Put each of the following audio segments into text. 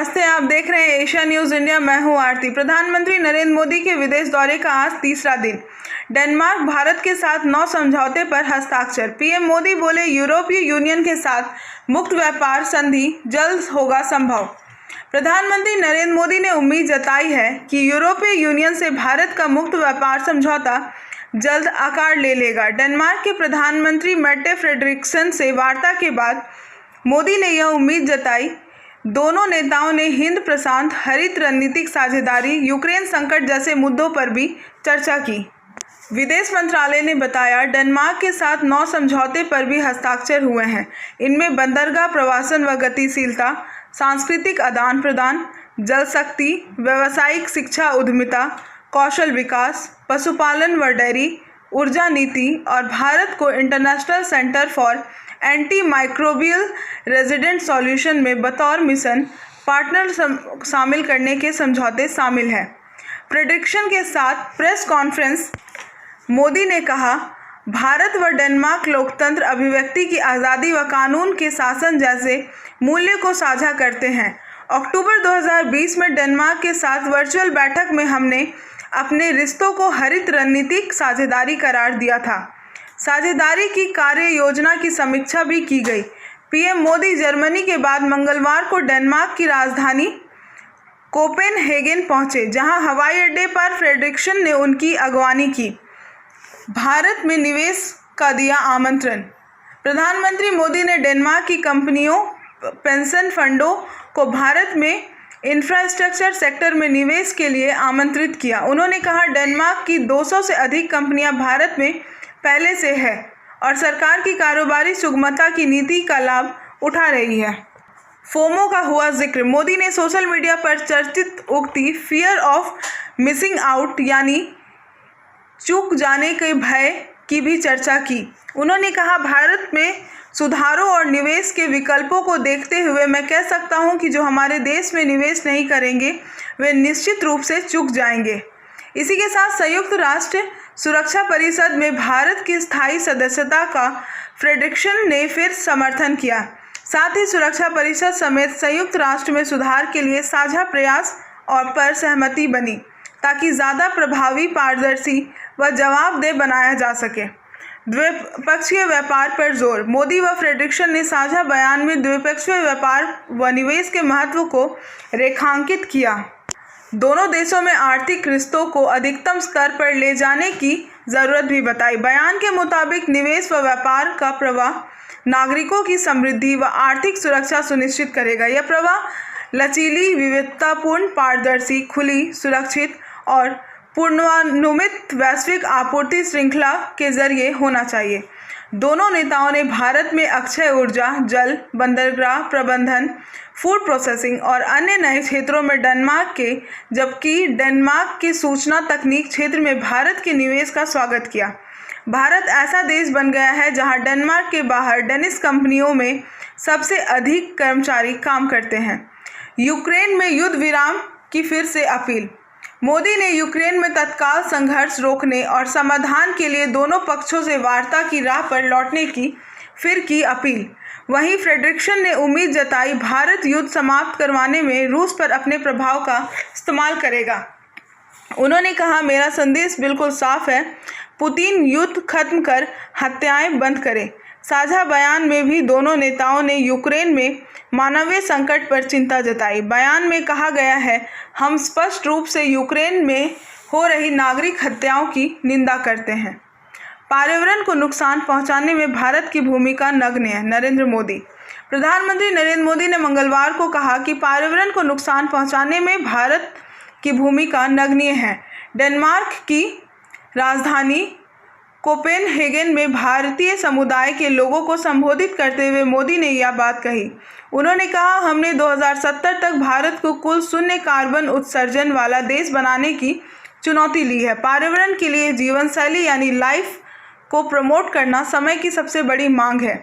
नमस्ते, आप देख रहे हैं एशिया न्यूज इंडिया। मैं हूं आरती। प्रधानमंत्री नरेंद्र मोदी के विदेश दौरे का आज तीसरा दिन। डेनमार्क भारत के साथ 9 समझौते पर हस्ताक्षर। पीएम मोदी बोले, यूरोपीय यूनियन के साथ मुक्त व्यापार संधि जल्द होगा संभव। प्रधानमंत्री नरेंद्र मोदी ने उम्मीद जताई है कि यूरोपीय यूनियन से भारत का मुक्त व्यापार समझौता जल्द आकार ले लेगा। डेनमार्क के प्रधानमंत्री मेट्टे फ्रेडरिक्सन से वार्ता के बाद मोदी ने यह उम्मीद जताई। दोनों नेताओं ने हिंद प्रशांत, हरित रणनीतिक साझेदारी, यूक्रेन संकट जैसे मुद्दों पर भी चर्चा की। विदेश मंत्रालय ने बताया, डेनमार्क के साथ 9 समझौते पर भी हस्ताक्षर हुए हैं। इनमें बंदरगाह प्रवासन व गतिशीलता, सांस्कृतिक आदान प्रदान, जल शक्ति, व्यावसायिक शिक्षा, उद्यमिता, कौशल विकास, पशुपालन व डेयरी, ऊर्जा नीति और भारत को international centre for anti microbial resident solution में बतौर मिशन पार्टनर शामिल करने के समझौते शामिल हैं। फ्रेडरिक्सन के साथ प्रेस कॉन्फ्रेंस मोदी ने कहा, भारत व डेनमार्क लोकतंत्र, अभिव्यक्ति की आज़ादी व कानून के शासन जैसे मूल्य को साझा करते हैं। अक्टूबर 2020 में डेनमार्क के साथ वर्चुअल बैठक में हमने अपने रिश्तों को हरित रणनीतिक साझेदारी करार दिया था। साझेदारी की कार्य योजना की समीक्षा भी की गई। पीएम मोदी जर्मनी के बाद मंगलवार को डेनमार्क की राजधानी कोपेनहेगन पहुंचे, जहां हवाई अड्डे पर फ्रेडरिक्सन ने उनकी अगवानी की। भारत में निवेश का दिया आमंत्रण। प्रधानमंत्री मोदी ने डेनमार्क की कंपनियों, पेंशन फंडों को भारत में इंफ्रास्ट्रक्चर सेक्टर में निवेश के लिए आमंत्रित किया। उन्होंने कहा, डेनमार्क की 200 से अधिक कंपनियां भारत में पहले से है और सरकार की कारोबारी सुगमता की नीति का लाभ उठा रही है। फोमो का हुआ जिक्र। मोदी ने सोशल मीडिया पर चर्चित उक्ति फियर ऑफ मिसिंग आउट यानी चूक जाने के भय की भी चर्चा की। उन्होंने कहा, भारत में सुधारों और निवेश के विकल्पों को देखते हुए मैं कह सकता हूं कि जो हमारे देश में निवेश नहीं करेंगे वे निश्चित रूप से चूक जाएंगे। इसी के साथ संयुक्त राष्ट्र सुरक्षा परिषद में भारत की स्थायी सदस्यता का फ्रेडरिक्सन ने फिर समर्थन किया। साथ ही सुरक्षा परिषद समेत संयुक्त राष्ट्र में सुधार के लिए साझा प्रयास और पर सहमति बनी, ताकि ज़्यादा प्रभावी, पारदर्शी व जवाबदेह बनाया जा सके। द्विपक्षीय व्यापार पर जोर। मोदी व फ्रेडरिक्सन ने साझा बयान में द्विपक्षीय व्यापार व निवेश के महत्व को रेखांकित किया। दोनों देशों में आर्थिक रिश्तों को अधिकतम स्तर पर ले जाने की जरूरत भी बताई। बयान के मुताबिक निवेश व व्यापार का प्रवाह नागरिकों की समृद्धि व आर्थिक सुरक्षा सुनिश्चित करेगा। यह प्रवाह लचीली, विविधतापूर्ण, पारदर्शी, खुली, सुरक्षित और पूर्वानुमित वैश्विक आपूर्ति श्रृंखला के जरिए होना चाहिए। दोनों नेताओं ने भारत में अक्षय ऊर्जा, जल, बंदरगाह प्रबंधन, फूड प्रोसेसिंग और अन्य नए क्षेत्रों में जबकि डेनमार्क के सूचना तकनीक क्षेत्र में भारत के निवेश का स्वागत किया। भारत ऐसा देश बन गया है जहां डेनमार्क के बाहर डेनिश कंपनियों में सबसे अधिक कर्मचारी काम करते हैं। यूक्रेन में युद्ध विराम की फिर से अपील। मोदी ने यूक्रेन में तत्काल संघर्ष रोकने और समाधान के लिए दोनों पक्षों से वार्ता की राह पर लौटने की फिर की अपील। वहीं फ्रेडरिक्सन ने उम्मीद जताई, भारत युद्ध समाप्त करवाने में रूस पर अपने प्रभाव का इस्तेमाल करेगा। उन्होंने कहा, मेरा संदेश बिल्कुल साफ है, पुतिन युद्ध खत्म कर हत्याएं बंद करे। साझा बयान में भी दोनों नेताओं ने यूक्रेन में मानवीय संकट पर चिंता जताई। बयान में कहा गया है, हम स्पष्ट रूप से यूक्रेन में हो रही नागरिक हत्याओं की निंदा करते हैं। पर्यावरण को नुकसान पहुंचाने में भारत की भूमिका नगण्य। नरेंद्र मोदी। प्रधानमंत्री नरेंद्र मोदी ने मंगलवार को कहा कि पर्यावरण को नुकसान पहुंचाने में भारत की भूमिका नगण्य है। डेनमार्क की राजधानी कोपेनहेगन में भारतीय समुदाय के लोगों को संबोधित करते हुए मोदी ने यह बात कही। उन्होंने कहा, हमने 2070 तक भारत को कुल शून्य कार्बन उत्सर्जन वाला देश बनाने की चुनौती ली है। पर्यावरण के लिए जीवन शैली यानी लाइफ को प्रमोट करना समय की सबसे बड़ी मांग है।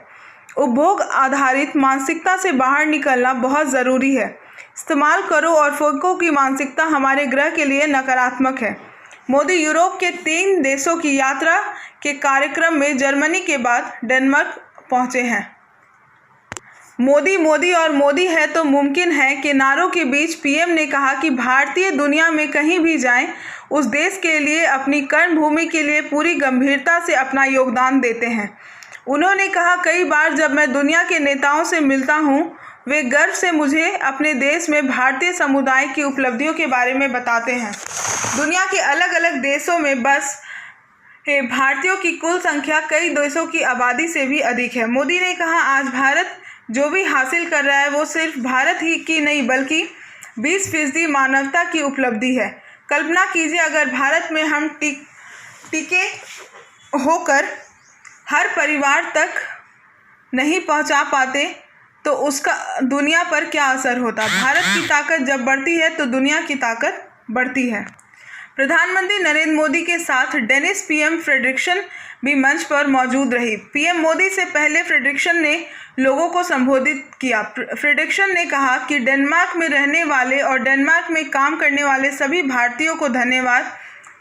उपभोग आधारित मानसिकता से बाहर निकलना बहुत ज़रूरी है। इस्तेमाल करो और फेंको की मानसिकता हमारे ग्रह के लिए नकारात्मक है। मोदी यूरोप के 3 देशों की यात्रा के कार्यक्रम में जर्मनी के बाद डेनमार्क पहुंचे हैं। मोदी मोदी और मोदी है तो मुमकिन है के नारों के बीच पीएम ने कहा कि भारतीय दुनिया में कहीं भी जाएं, उस देश के लिए अपनी कर्मभूमि के लिए पूरी गंभीरता से अपना योगदान देते हैं। उन्होंने कहा, कई बार जब मैं दुनिया के नेताओं से मिलता हूं, वे गर्व से मुझे अपने देश में भारतीय समुदाय की उपलब्धियों के बारे में बताते हैं। दुनिया के अलग अलग देशों में बस भारतीयों की कुल संख्या कई देशों की आबादी से भी अधिक है। मोदी ने कहा, आज भारत जो भी हासिल कर रहा है वो सिर्फ भारत ही की नहीं बल्कि 20% मानवता की उपलब्धि है। कल्पना कीजिए, अगर भारत में हम टिके होकर हर परिवार तक नहीं पहुंचा पाते तो उसका दुनिया पर क्या असर होता। भारत की ताकत जब बढ़ती है तो दुनिया की ताकत बढ़ती है। प्रधानमंत्री नरेंद्र मोदी के साथ डेनिस पीएम फ्रेडरिक्सन भी मंच पर मौजूद रही। पीएम मोदी से पहले फ्रेडरिक्सन ने लोगों को संबोधित किया। फ्रेडरिक्सन ने कहा कि डेनमार्क में रहने वाले और डेनमार्क में काम करने वाले सभी भारतीयों को धन्यवाद,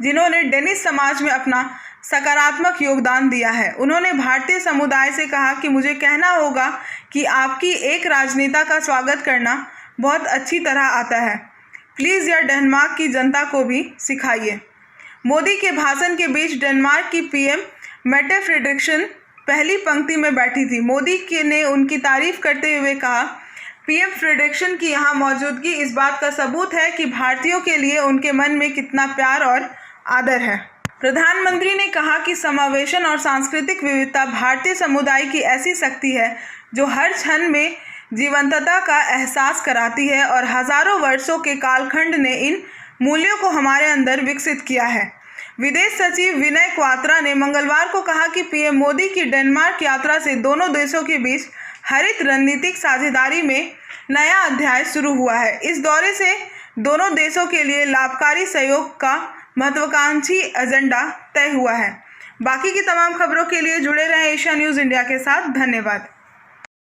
जिन्होंने डेनिस समाज में अपना सकारात्मक योगदान दिया है। उन्होंने भारतीय समुदाय से कहा कि मुझे कहना होगा कि आपकी एक राजनेता का स्वागत करना बहुत अच्छी तरह आता है। प्लीज़ यह डेनमार्क की जनता को भी सिखाइए। मोदी के भाषण के बीच डेनमार्क की पीएम मेटे फ्रेडरिक्सन पहली पंक्ति में बैठी थी। मोदी ने उनकी तारीफ करते हुए कहा, पीएम फ्रेडरिक्सन की यहाँ मौजूदगी इस बात का सबूत है कि भारतीयों के लिए उनके मन में कितना प्यार और आदर है। प्रधानमंत्री ने कहा कि समावेशन और सांस्कृतिक विविधता भारतीय समुदाय की ऐसी शक्ति है जो हर क्षण में जीवंतता का एहसास कराती है और हजारों वर्षों के कालखंड ने इन मूल्यों को हमारे अंदर विकसित किया है। विदेश सचिव विनय क्वात्रा ने मंगलवार को कहा कि पीएम मोदी की डेनमार्क यात्रा से दोनों देशों के बीच हरित रणनीतिक साझेदारी में नया अध्याय शुरू हुआ है। इस दौरे से दोनों देशों के लिए लाभकारी सहयोग का महत्वाकांक्षी एजेंडा तय हुआ है। बाकी की तमाम खबरों के लिए जुड़े रहें एशिया न्यूज़ इंडिया के साथ। धन्यवाद।